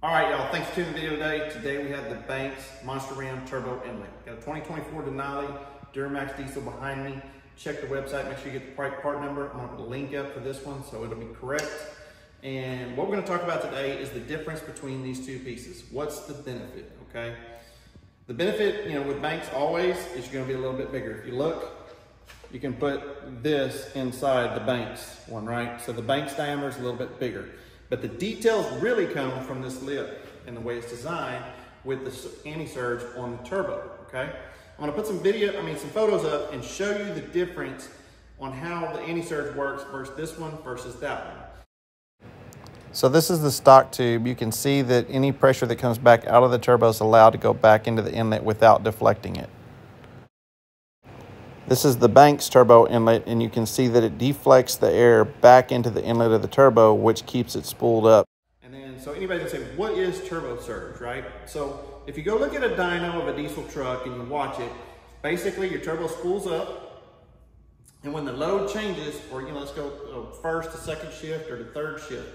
All right, y'all, thanks for tuning in the video today. Today we have the Banks Monster Ram Turbo Inlet. Got a 2024 Denali Duramax diesel behind me. Check the website, make sure you get the right part number. I'm gonna put a link up for this one so it'll be correct. And what we're gonna talk about today is the difference between these two pieces. What's the benefit, okay? The benefit, with Banks always is you're gonna be a little bit bigger. If you look, you can put this inside the Banks one, right? So the Banks diameter is a little bit bigger. But the details really come from this lip and the way it's designed with the anti-surge on the turbo, okay? I'm gonna put some photos up and show you the difference on how the anti-surge works versus this one versus that one. So this is the stock tube. You can see that any pressure that comes back out of the turbo is allowed to go back into the inlet without deflecting it. This is the Banks turbo inlet, and you can see that it deflects the air back into the inlet of the turbo, which keeps it spooled up. And then, so anybody can say, what is turbo surge, right? So if you go look at a dyno of a diesel truck and you watch it, basically your turbo spools up, and when the load changes, or let's go first to second shift or to third shift,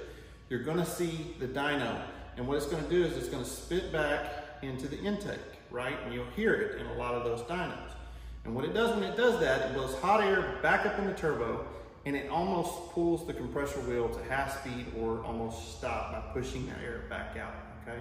you're gonna see the dyno. And what it's gonna do is it's gonna spit back into the intake, right? And you'll hear it in a lot of those dynos. And what it does when it does that, it blows hot air back up in the turbo, and it almost pulls the compressor wheel to half speed or almost stop by pushing the air back out, okay?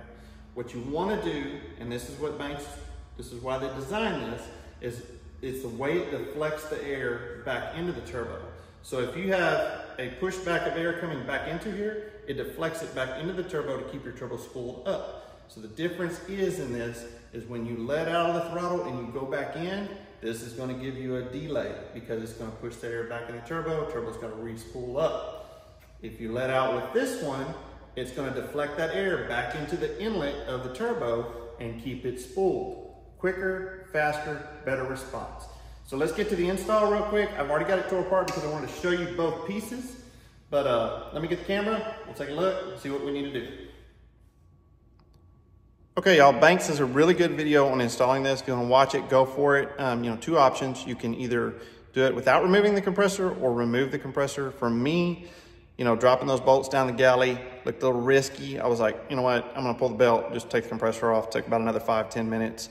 What you wanna do, and this is why they designed this, is it's the way it deflects the air back into the turbo. So if you have a pushback of air coming back into here, it deflects it back into the turbo to keep your turbo spooled up. So the difference in this is when you let out of the throttle and you go back in, this is going to give you a delay because it's going to push the air back in the turbo. Turbo's going to re-spool up. If you let out with this one, it's going to deflect that air back into the inlet of the turbo and keep it spooled. Quicker, faster, better response. So let's get to the install real quick. I've already got it tore apart because I wanted to show you both pieces. But let me get the camera. We'll take a look, see what we need to do. Okay, y'all, Banks is a really good video on installing this. If you want to watch it, go for it. Two options. You can either do it without removing the compressor or remove the compressor. For me, dropping those bolts down the galley looked a little risky. I was like, you know what? I'm going to pull the belt, just take the compressor off. It took about another 5-10 minutes.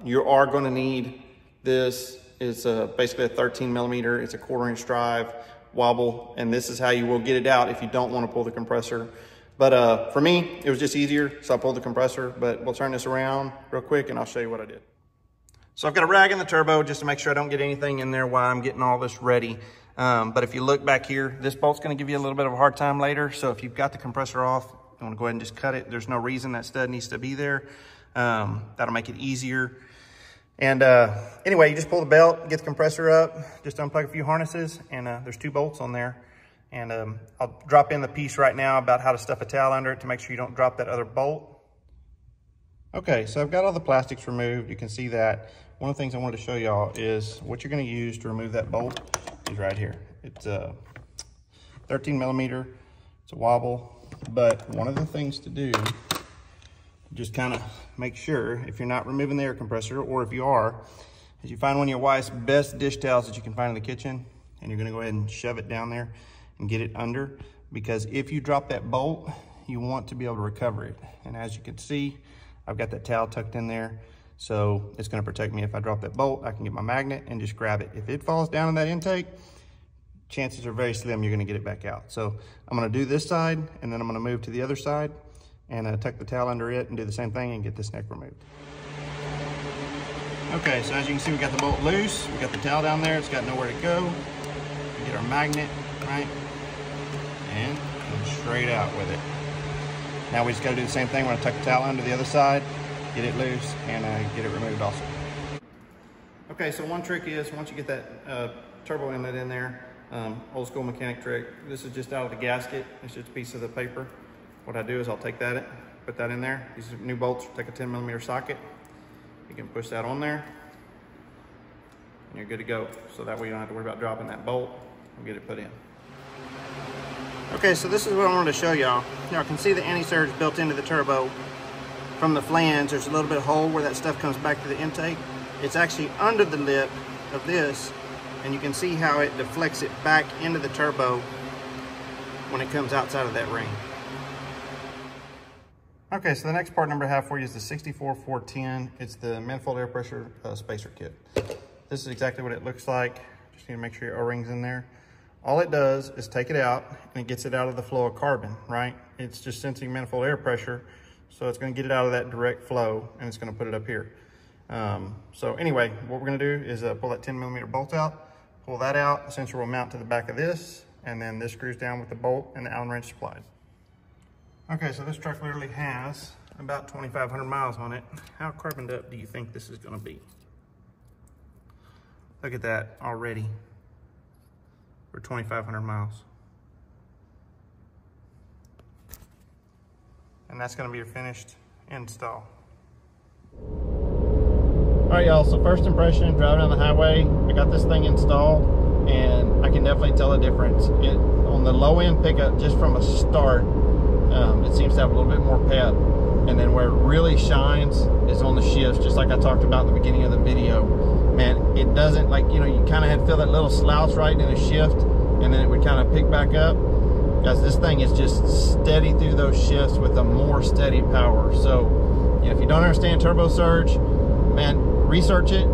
You are going to need this. It's basically a 13 millimeter. It's a 1/4 inch drive wobble, and this is how you will get it out if you don't want to pull the compressor. But for me, it was just easier, so I pulled the compressor. But we'll turn this around real quick and I'll show you what I did. So I've got a rag in the turbo just to make sure I don't get anything in there while I'm getting all this ready. But if you look back here, this bolt's gonna give you a little bit of a hard time later. So if you've got the compressor off, you wanna go ahead and just cut it. There's no reason that stud needs to be there. That'll make it easier. And anyway, you just pull the belt, get the compressor up, just unplug a few harnesses, and there's 2 bolts on there. And I'll drop in the piece right now about how to stuff a towel under it to make sure you don't drop that other bolt. Okay, so I've got all the plastics removed. You can see that. One of the things I wanted to show y'all is what you're gonna use to remove that bolt is right here. It's a 13 millimeter, it's a wobble. But one of the things to do, just kind of make sure if you're not removing the air compressor, or if you are, is you find one of your wife's best dish towels that you can find in the kitchen, and you're gonna go ahead and shove it down there and get it under, because if you drop that bolt, you want to be able to recover it. And as you can see, I've got that towel tucked in there, so it's gonna protect me. If I drop that bolt, I can get my magnet and just grab it. If it falls down in that intake, chances are very slim you're gonna get it back out. So I'm gonna do this side, and then I'm gonna move to the other side and tuck the towel under it and do the same thing and get this neck removed. Okay, so as you can see, we got the bolt loose, we got the towel down there, it's got nowhere to go. We get our magnet, right? And go straight out with it. Now we just gotta do the same thing. We're gonna tuck the towel under the other side, get it loose, and get it removed also. Okay, so one trick is, once you get that turbo inlet in there, old school mechanic trick, this is just out of the gasket. It's just a piece of the paper. What I do is I'll take that, put that in there. These are new bolts, take a 10 millimeter socket. You can push that on there, and you're good to go. So that way you don't have to worry about dropping that bolt. We'll get it put in. Okay, so this is what I wanted to show y'all. Y'all can see the anti-surge built into the turbo. From the flange, there's a little bit of hole where that stuff comes back to the intake. It's actually under the lip of this, and you can see how it deflects it back into the turbo when it comes outside of that ring. Okay, so the next part number I have for you is the 64410. It's the manifold air pressure spacer kit. This is exactly what it looks like. Just need to make sure your O-ring's in there. All it does is take it out and it gets it out of the flow of carbon, right? It's just sensing manifold air pressure. So it's gonna get it out of that direct flow and it's gonna put it up here. So anyway, what we're gonna do is pull that 10mm bolt out, pull that out, the sensor will mount to the back of this, and then this screws down with the bolt and the Allen wrench supplied. Okay, so this truck literally has about 2,500 miles on it. How carboned up do you think this is gonna be? Look at that already for 2,500 miles. And that's gonna be your finished install. All right, y'all, so first impression, driving down the highway, I got this thing installed and I can definitely tell a difference. On the low end pickup, just from a start, it seems to have a little bit more pep. And then where it really shines is on the shifts, just like I talked about in the beginning of the video. Man, it doesn't, like, you know, you kind of had to feel that little slouch right in a shift and then it would kind of pick back up. Guys, this thing is just steady through those shifts with a more steady power. So, you know, if you don't understand turbo surge, man, research it,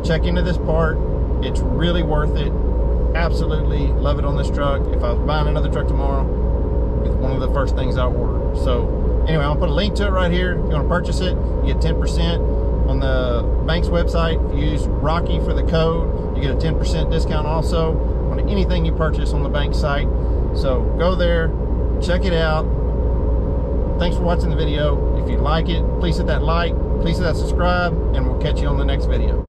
check into this part. It's really worth it. Absolutely love it on this truck. If I was buying another truck tomorrow, it's one of the first things I order. So anyway, I'll put a link to it right here. If you want to purchase it, you get 10% on the bank's website. If you use Rocky for the code, you get a 10% discount also on anything you purchase on the bank site. So go there, check it out. Thanks for watching the video. If you like it, please hit that like, please hit that subscribe, and we'll catch you on the next video.